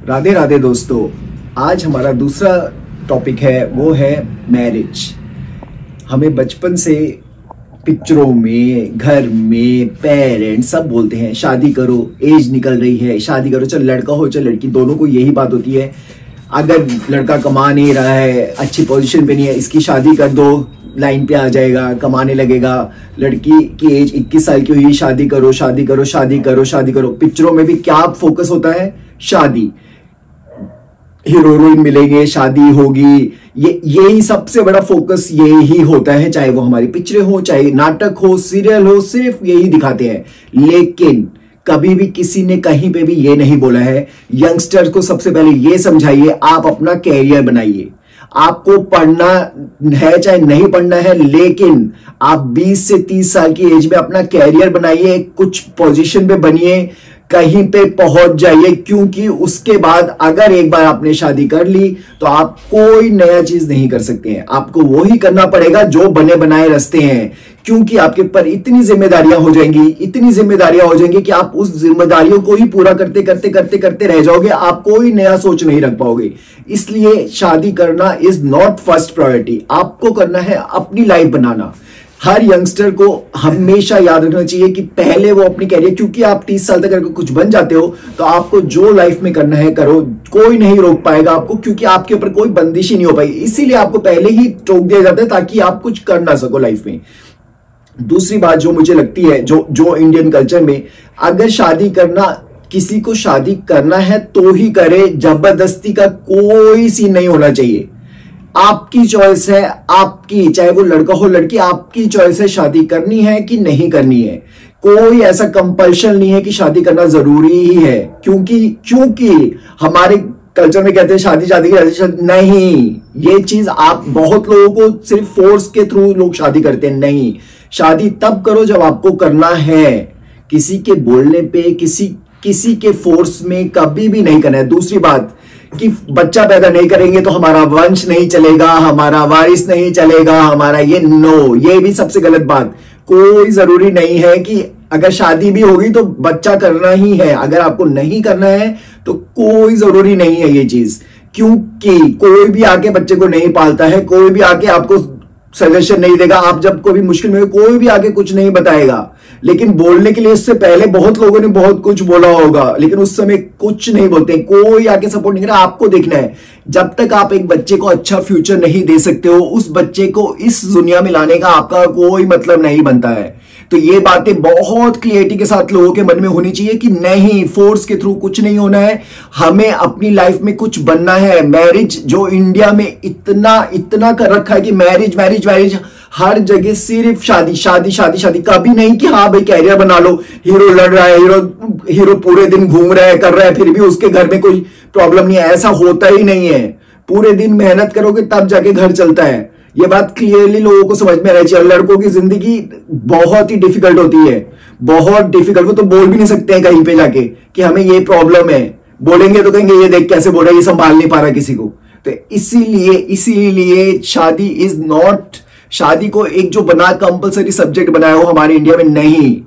राधे राधे दोस्तों, आज हमारा दूसरा टॉपिक है वो है मैरिज। हमें बचपन से पिक्चरों में, घर में पेरेंट्स सब बोलते हैं शादी करो, एज निकल रही है, शादी करो, चल लड़का हो चल लड़की, दोनों को यही बात होती है। अगर लड़का कमा नहीं रहा है, अच्छी पोजीशन पे नहीं है, इसकी शादी कर दो, लाइन पे आ जाएगा, कमाने लगेगा। लड़की की एज 21 साल की हुई, शादी करो शादी करो शादी करो शादी करो। पिक्चरों में भी क्या फोकस होता है? शादी, हीरो हीरोइन मिलेंगे, शादी होगी, यही सबसे बड़ा फोकस यही होता है। चाहे वो हमारी पिक्चरें हो, चाहे नाटक हो, सीरियल हो, सिर्फ यही दिखाते हैं। लेकिन कभी भी किसी ने कहीं पे भी ये नहीं बोला है, यंगस्टर को सबसे पहले ये समझाइए आप अपना कैरियर बनाइए। आपको पढ़ना है चाहे नहीं पढ़ना है, लेकिन आप 20 से 30 साल की एज में अपना कैरियर बनाइए, कुछ पोजीशन पे बनिए, कहीं पे पहुंच जाइए। क्योंकि उसके बाद अगर एक बार आपने शादी कर ली तो आप कोई नया चीज नहीं कर सकते हैं। आपको वही करना पड़ेगा जो बने बनाए रास्ते हैं। क्योंकि आपके ऊपर इतनी जिम्मेदारियां हो जाएंगी, इतनी जिम्मेदारियां हो जाएंगी कि आप उस जिम्मेदारियों को ही पूरा करते करते करते करते रह जाओगे। आप कोई नया सोच नहीं रख पाओगे। इसलिए शादी करना इज नॉट फर्स्ट प्रायोरिटी। आपको करना है अपनी लाइफ बनाना। हर यंगस्टर को हमेशा याद रखना चाहिए कि पहले वो अपनी कैरियर, क्योंकि आप 30 साल तक अगर कुछ बन जाते हो तो आपको जो लाइफ में करना है करो, कोई नहीं रोक पाएगा आपको, क्योंकि आपके ऊपर कोई बंदिश ही नहीं हो पाएगी। इसीलिए आपको पहले ही टोक दिया जाता है ताकि आप कुछ कर ना सको लाइफ में। दूसरी बात जो मुझे लगती है, जो इंडियन कल्चर में, अगर शादी करना, किसी को शादी करना है तो ही करे, जबरदस्ती का कोई सीन नहीं होना चाहिए। आपकी चॉइस है, आपकी, चाहे वो लड़का हो लड़की, आपकी चॉइस है शादी करनी है कि नहीं करनी है। कोई ऐसा कंपल्शन नहीं है कि शादी करना जरूरी ही है। क्योंकि हमारे कल्चर में कहते हैं शादी नहीं, ये चीज आप बहुत लोगों को सिर्फ फोर्स के थ्रू लोग शादी करते हैं। नहीं, शादी तब करो जब आपको करना है। किसी के बोलने पे, किसी के फोर्स में कभी भी नहीं करना है। दूसरी बात कि बच्चा पैदा नहीं करेंगे तो हमारा वंश नहीं चलेगा, हमारा वारिस नहीं चलेगा, हमारा ये भी सबसे गलत बात। कोई जरूरी नहीं है कि अगर शादी भी होगी तो बच्चा करना ही है। अगर आपको नहीं करना है तो कोई जरूरी नहीं है ये चीज। क्योंकि कोई भी आके बच्चे को नहीं पालता है, कोई भी आके आपको सजेशन नहीं देगा। आप जब कोई मुश्किल में, कोई भी आके कुछ नहीं बताएगा। लेकिन बोलने के लिए इससे पहले बहुत लोगों ने बहुत कुछ बोला होगा, लेकिन उस समय कुछ नहीं बोलते। कोई आके सपोर्ट नहीं कर रहा। आपको देखना है, जब तक आप एक बच्चे को अच्छा फ्यूचर नहीं दे सकते हो, उस बच्चे को इस दुनिया में लाने का आपका कोई मतलब नहीं बनता है। तो ये बातें बहुत क्लियरिटी के साथ लोगों के मन में होनी चाहिए कि नहीं, फोर्स के थ्रू कुछ नहीं होना है, हमें अपनी लाइफ में कुछ बनना है। मैरिज जो इंडिया में इतना कर रखा है कि मैरिज मैरिज मैरिज, हर जगह सिर्फ शादी शादी शादी शादी। कभी नहीं कि हाँ भाई कैरियर बना लो। हीरो लड़ रहा है, हीरो पूरे दिन घूम रहा है, कर रहा है, फिर भी उसके घर में कोई प्रॉब्लम नहीं है। ऐसा होता ही नहीं है। पूरे दिन मेहनत करोगे तब जाके घर चलता है। ये बात क्लियरली लोगों को समझ में आना चाहिए। लड़कों की जिंदगी बहुत ही डिफिकल्ट होती है, बहुत डिफिकल्ट। वो तो बोल भी नहीं सकते हैं कहीं पे जाके कि हमें ये प्रॉब्लम है। बोलेंगे तो कहेंगे ये देख कैसे बोल रहा है, ये संभाल नहीं पा रहा किसी को। तो इसीलिए शादी इज नॉट, शादी को एक जो बना कंपलसरी सब्जेक्ट बनाया हो हमारे इंडिया में नहीं।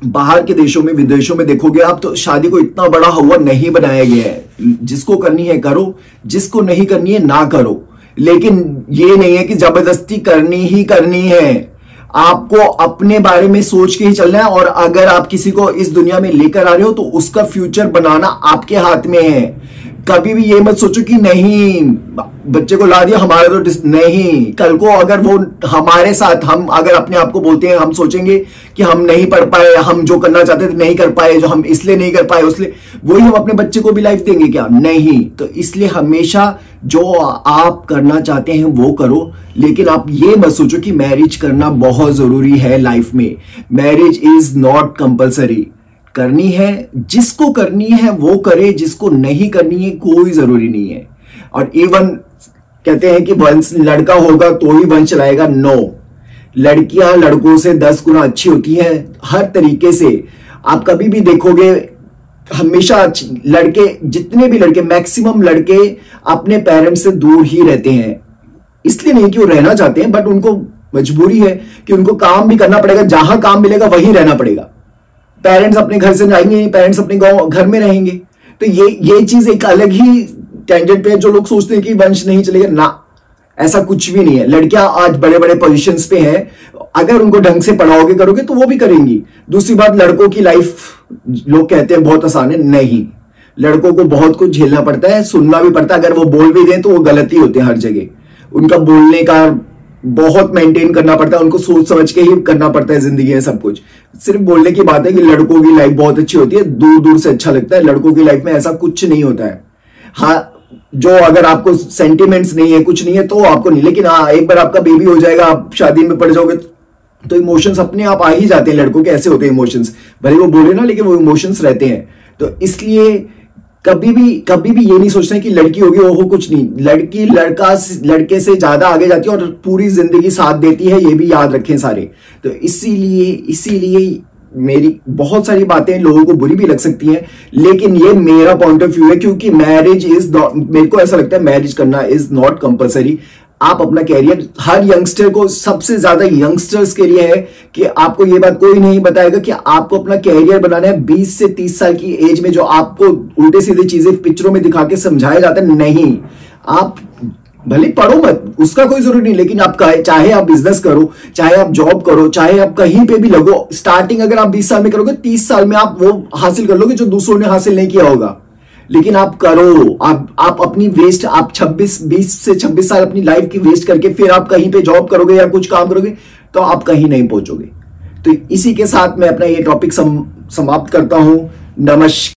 बाहर के देशों में, विदेशों में देखोगे आप तो शादी को इतना बड़ा हुआ नहीं बनाया गया है। जिसको करनी है करो, जिसको नहीं करनी है ना करो। लेकिन ये नहीं है कि जबरदस्ती करनी ही करनी है। आपको अपने बारे में सोच के ही चलना है। और अगर आप किसी को इस दुनिया में लेकर आ रहे हो तो उसका फ्यूचर बनाना आपके हाथ में है। कभी भी ये मत सोचो कि नहीं बच्चे को ला दिया हमारा तो नहीं। कल को अगर वो हमारे साथ, हम अगर अपने आप को बोलते हैं, हम सोचेंगे कि हम नहीं पढ़ पाए, हम जो करना चाहते थे नहीं कर पाए, जो हम इसलिए नहीं कर पाए उसलिए, वही हम अपने बच्चे को भी लाइफ देंगे क्या? नहीं। तो इसलिए हमेशा जो आप करना चाहते हैं वो करो। लेकिन आप ये मत सोचो कि मैरिज करना बहुत जरूरी है लाइफ में। Marriage is not compulsory. करनी है, जिसको करनी है वो करे, जिसको नहीं करनी है कोई जरूरी नहीं है। और इवन कहते हैं कि वंश लड़का होगा तो ही वंश चलाएगा। नो, लड़कियां लड़कों से 10 गुना अच्छी होती हैं हर तरीके से। आप कभी भी देखोगे हमेशा लड़के, जितने भी लड़के, मैक्सिमम लड़के अपने पेरेंट्स से दूर ही रहते हैं। इसलिए नहीं कि वो रहना चाहते हैं, बट उनको मजबूरी है कि उनको काम भी करना पड़ेगा। जहां काम मिलेगा वहीं रहना पड़ेगा। पेरेंट्स अपने घर से जाएंगे, पेरेंट्स अपने गांव घर में रहेंगे। तो ये चीज एक अलग ही टेंजेंट पे है। जो लोग सोचते हैं कि वंश नहीं चलेगा ना, ऐसा कुछ भी नहीं है। लड़कियां आज बड़े बड़े पोजीशंस पे हैं, अगर उनको ढंग से पढ़ाओगे करोगे तो वो भी करेंगी। दूसरी बात, लड़कों की लाइफ लोग कहते हैं बहुत आसान है, नहीं, लड़कों को बहुत कुछ झेलना पड़ता है, सुनना भी पड़ता है। अगर वो बोल भी दें तो वो गलती होते हैं हर जगह। उनका बोलने का बहुत मेंटेन करना पड़ता है, उनको सोच समझ के ही करना पड़ता है जिंदगी में सब कुछ। सिर्फ बोलने की बात है कि लड़कों की लाइफ बहुत अच्छी होती है, दूर दूर से अच्छा लगता है। लड़कों की लाइफ में ऐसा कुछ नहीं होता है। हाँ, जो अगर आपको सेंटिमेंट्स नहीं है, कुछ नहीं है तो आपको नहीं, लेकिन हाँ, एक बार आपका बेबी हो जाएगा, आप शादी में पड़ जाओगे तो इमोशंस अपने आप आ ही जाते हैं। लड़कों के ऐसे होते हैं इमोशंस, भले वो बोले ना, लेकिन वो इमोशंस रहते हैं। तो इसलिए कभी भी ये नहीं सोचना कि लड़की होगी वो कुछ नहीं, लड़की लड़के से ज्यादा आगे जाती है और पूरी जिंदगी साथ देती है, ये भी याद रखें सारे। तो इसीलिए मेरी बहुत सारी बातें लोगों को बुरी भी लग सकती हैं, लेकिन ये मेरा पॉइंट ऑफ व्यू है, क्योंकि मैरिज इज, मेरे को ऐसा लगता है मैरिज करना इज नॉट कंपलसरी। आप अपना कैरियर, हर यंगस्टर को, सबसे ज्यादा यंगस्टर्स के लिए है कि आपको ये बात कोई नहीं बताएगा कि आपको अपना कैरियर बनाना है 20 से 30 साल की एज में। जो आपको उल्टे सीधे चीजें पिक्चरों में दिखा के समझाया जाता है, नहीं, आप भले पढ़ो मत, उसका कोई जरूरी नहीं, लेकिन आप चाहे आप बिजनेस करो, चाहे आप जॉब करो, चाहे आप कहीं पे भी लगो, स्टार्टिंग अगर आप 20 साल में करोगे, 30 साल में आप वो हासिल कर लोगे जो दूसरों ने हासिल नहीं किया होगा। लेकिन आप करो, आप अपनी वेस्ट, आप 20 से 26 साल अपनी लाइफ की वेस्ट करके फिर आप कहीं पे जॉब करोगे या कुछ काम करोगे तो आप कहीं नहीं पहुंचोगे। तो इसी के साथ मैं अपना ये टॉपिक समाप्त करता हूं। नमस्कार।